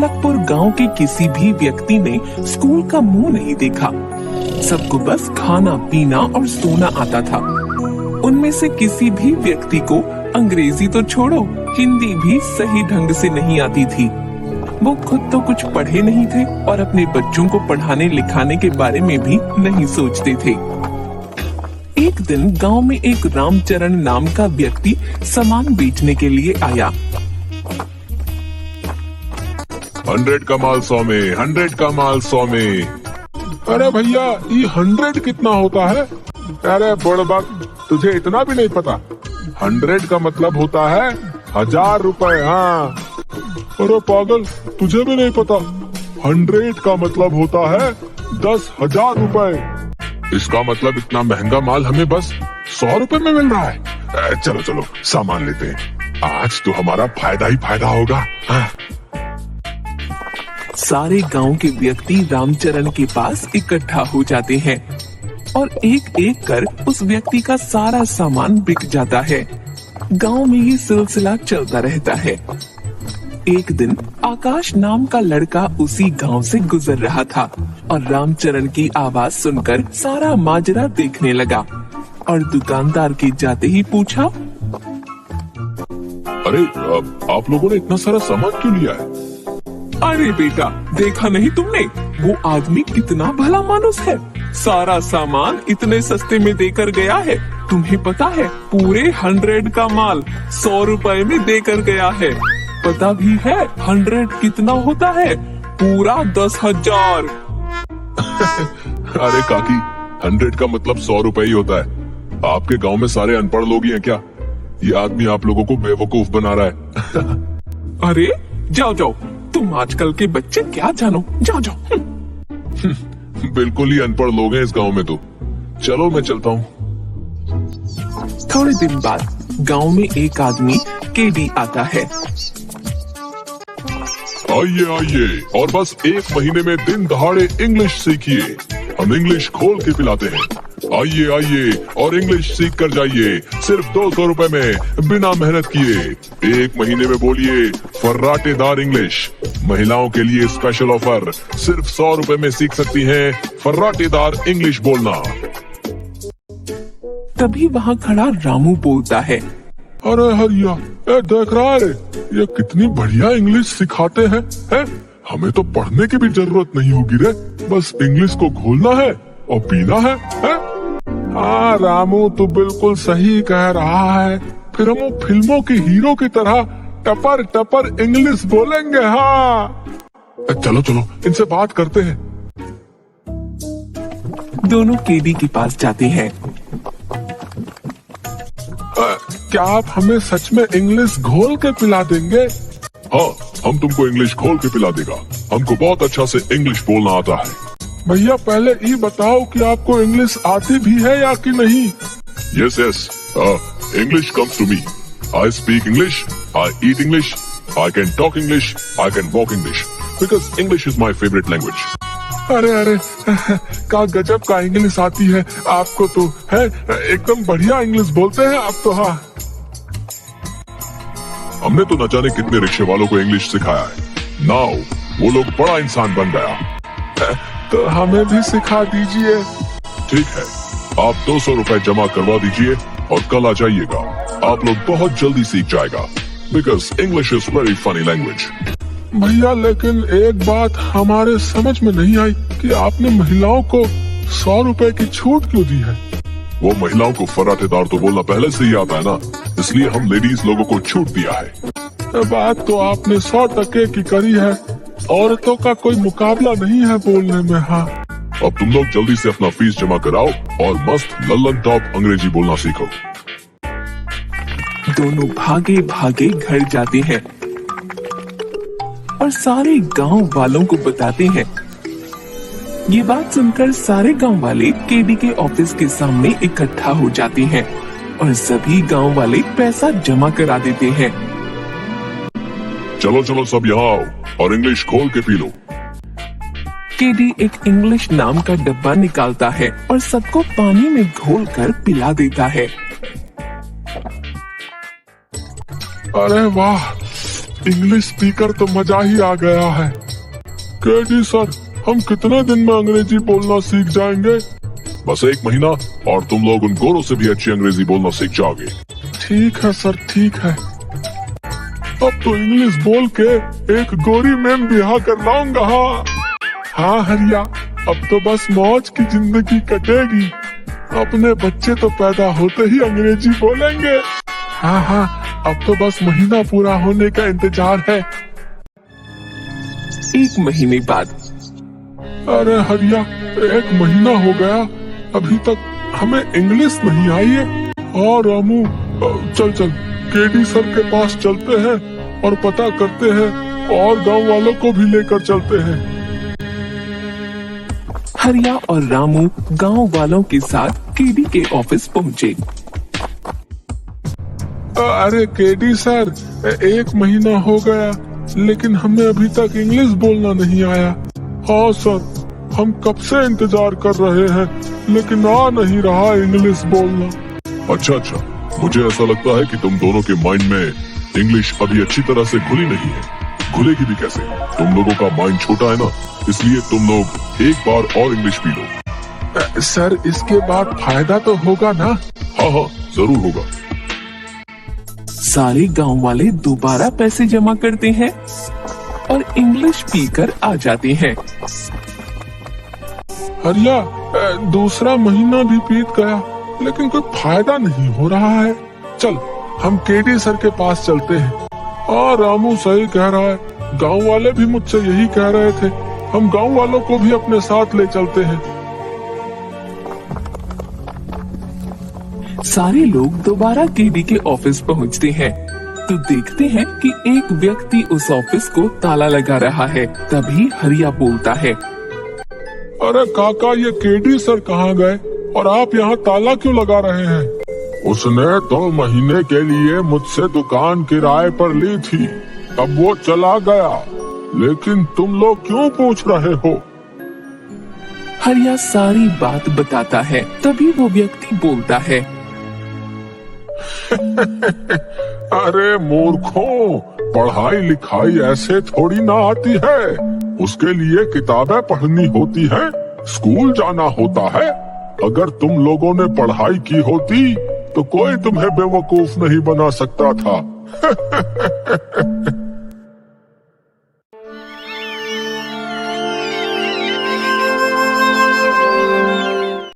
ढोलकपुर गांव के किसी भी व्यक्ति ने स्कूल का मुंह नहीं देखा। सबको बस खाना पीना और सोना आता था। उनमें से किसी भी व्यक्ति को अंग्रेजी तो छोड़ो, हिंदी भी सही ढंग से नहीं आती थी। वो खुद तो कुछ पढ़े नहीं थे और अपने बच्चों को पढ़ाने लिखाने के बारे में भी नहीं सोचते थे। एक दिन गांव में एक रामचरण नाम का व्यक्ति सामान बेचने के लिए आया। 100 का माल 100 में, 100 का माल 100 में। अरे भैया, ये 100 कितना होता है? अरे बुड़बक, तुझे इतना भी नहीं पता? 100 का मतलब होता है 1000 रुपए। हाँ। अरे पागल, तुझे भी नहीं पता? 100 का मतलब होता है 10,000 रुपए। इसका मतलब इतना महंगा माल हमें बस 100 रुपए में मिल रहा है। चलो चलो सामान लेते हैं, आज तो हमारा फायदा ही फायदा होगा। हाँ। सारे गांव के व्यक्ति रामचरण के पास इकट्ठा हो जाते हैं और एक एक कर उस व्यक्ति का सारा सामान बिक जाता है। गांव में ये सिलसिला चलता रहता है। एक दिन आकाश नाम का लड़का उसी गांव से गुजर रहा था और रामचरण की आवाज सुनकर सारा माजरा देखने लगा और दुकानदार के जाते ही पूछा, अरे आप लोगों ने इतना सारा सामान क्यों लिया है? अरे बेटा, देखा नहीं तुमने? वो आदमी कितना भला मानुस है, सारा सामान इतने सस्ते में देकर गया है। तुम्हें पता है, पूरे 100 का माल 100 रुपए में देकर गया है। पता भी है 100 कितना होता है? पूरा 10,000। अरे काकी, 100 का मतलब 100 रुपए ही होता है। आपके गांव में सारे अनपढ़ लोग ही हैं क्या? ये आदमी आप लोगों को बेवकूफ बना रहा है। अरे जाओ जाओ, तुम आजकल के बच्चे क्या जानो, जाओ जाओ। बिल्कुल ही अनपढ़ लोग हैं इस गांव में तो। चलो मैं चलता हूँ। थोड़े दिन बाद गांव में एक आदमी केडी आता है। आइए आइए और बस 1 महीने में दिन दहाड़े इंग्लिश सीखिए। हम इंग्लिश खोल के पिलाते हैं। आइए आइए और इंग्लिश सीख कर जाइए, सिर्फ 200 रुपए में, बिना मेहनत किए। 1 महीने में बोलिए फर्राटेदार इंग्लिश। महिलाओं के लिए स्पेशल ऑफर, सिर्फ 100 रुपए में सीख सकती हैं फर्राटेदार इंग्लिश बोलना। तभी वहाँ खड़ा रामू बोलता है, अरे हरिया, देख रहा है ये कितनी बढ़िया इंग्लिश सिखाते हैं, है? हमें तो पढ़ने की भी जरूरत नहीं होगी रे, बस इंग्लिश को घोलना है और पीना है? हाँ रामू, तू बिल्कुल सही कह रहा है। फिर हम फिल्मों के हीरो की तरह टपर टपर इंग्लिश बोलेंगे। हाँ चलो चलो इनसे बात करते हैं। दोनों केडी के पास जाते हैं। क्या आप हमें सच में इंग्लिश घोल के पिला देंगे? हाँ, हम तुमको इंग्लिश घोल के पिला देगा। हमको बहुत अच्छा से इंग्लिश बोलना आता है। भैया पहले ये बताओ कि आपको इंग्लिश आती भी है या कि नहीं? Yes yes, English comes to me. I speak English, I eat English, I can talk English, I can walk English, because English is my favourite language. अरे अरे, क्या गजब का इंग्लिश आती है आपको तो, है? एकदम बढ़िया इंग्लिश बोलते हैं आप तो। हाँ, हमने तो न जाने कितने रिक्शे वालों को इंग्लिश सिखाया है। नाउ वो लोग बड़ा इंसान बन गया। तो हमें भी सिखा दीजिए। ठीक है, आप 200 रुपए जमा करवा दीजिए और कल आ जाइएगा। आप लोग बहुत जल्दी सीख जाएगा, because English is very funny language. भैया लेकिन एक बात हमारे समझ में नहीं आई कि आपने महिलाओं को 100 रुपए की छूट क्यों दी है? वो महिलाओं को फर्राटेदार तो बोलना पहले से ही आता है ना, इसलिए हम लेडीज लोगों को छूट दिया है। बात तो आपने 100% की करी है। औरतों का कोई मुकाबला नहीं है बोलने में। हाँ, अब तुम लोग जल्दी से अपना फीस जमा कराओ और मस्त लल्लन टॉप अंग्रेजी बोलना सीखो। दोनों भागे भागे घर जाते हैं और सारे गांव वालों को बताते हैं। ये बात सुनकर सारे गांव वाले केडी के ऑफिस के सामने इकट्ठा हो जाते हैं और सभी गांव वाले पैसा जमा करा देते हैं। चलो चलो सब यहाँ आओ और इंग्लिश खोल के पी लो। केडी एक इंग्लिश नाम का डब्बा निकालता है और सबको पानी में घोलकर पिला देता है। अरे वाह, इंग्लिश स्पीकर तो मजा ही आ गया है। केडी सर, हम कितने दिन में अंग्रेजी बोलना सीख जाएंगे? बस 1 महीना और तुम लोग उन गोरों से भी अच्छी अंग्रेजी बोलना सीख जाओगे। ठीक है सर, ठीक है। अब तो इंग्लिश बोल के एक गोरी मैम ब्याह कर लाऊंगा। हाँ हरिया, अब तो बस मौज की जिंदगी कटेगी। अपने बच्चे तो पैदा होते ही अंग्रेजी बोलेंगे। हाँ, अब तो बस महीना पूरा होने का इंतजार है। 1 महीने बाद। अरे हरिया, 1 महीना हो गया, अभी तक हमें इंग्लिश नहीं आई है। हाँ रामू, चल केडी सर के पास चलते हैं और पता करते हैं और गांव वालों को भी लेकर चलते हैं। हरिया और रामू गांव वालों के साथ केडी के ऑफिस पहुँचे। अरे केडी सर, 1 महीना हो गया लेकिन हमें अभी तक इंग्लिश बोलना नहीं आया। हाँ सर, हम कब से इंतजार कर रहे हैं लेकिन आ नहीं रहा इंग्लिश बोलना। अच्छा, मुझे ऐसा लगता है कि तुम दोनों के माइंड में इंग्लिश अभी अच्छी तरह से घुली नहीं है। घुलेगी भी कैसे? तुम लोगों का माइंड छोटा है ना, इसलिए तुम लोग एक बार और इंग्लिश पी लो। सर, इसके बाद फायदा तो होगा ना? हाँ, जरूर होगा। सारे गांव वाले दोबारा पैसे जमा करते हैं और इंग्लिश पीकर आ जाते हैं। हरिया, दूसरा महीना भी बीत गया लेकिन कोई फायदा नहीं हो रहा है। चल, हम केडी सर के पास चलते हैं। हाँ रामू सही कह रहा है, गांव वाले भी मुझसे यही कह रहे थे। हम गांव वालों को भी अपने साथ ले चलते हैं। सारे लोग दोबारा केडी के ऑफिस पहुंचते हैं तो देखते हैं कि एक व्यक्ति उस ऑफिस को ताला लगा रहा है। तभी हरिया बोलता है, अरे काका, ये केडी सर कहाँ गए और आप यहाँ ताला क्यों लगा रहे हैं? उसने 2 महीने के लिए मुझसे दुकान किराए पर ली थी, अब वो चला गया, लेकिन तुम लोग क्यों पूछ रहे हो? हरिया सारी बात बताता है। तभी वो व्यक्ति बोलता है, अरे मूर्खों, पढ़ाई लिखाई ऐसे थोड़ी ना आती है। उसके लिए किताबें पढ़नी होती हैं, स्कूल जाना होता है। अगर तुम लोगों ने पढ़ाई की होती तो कोई तुम्हें बेवकूफ नहीं बना सकता था।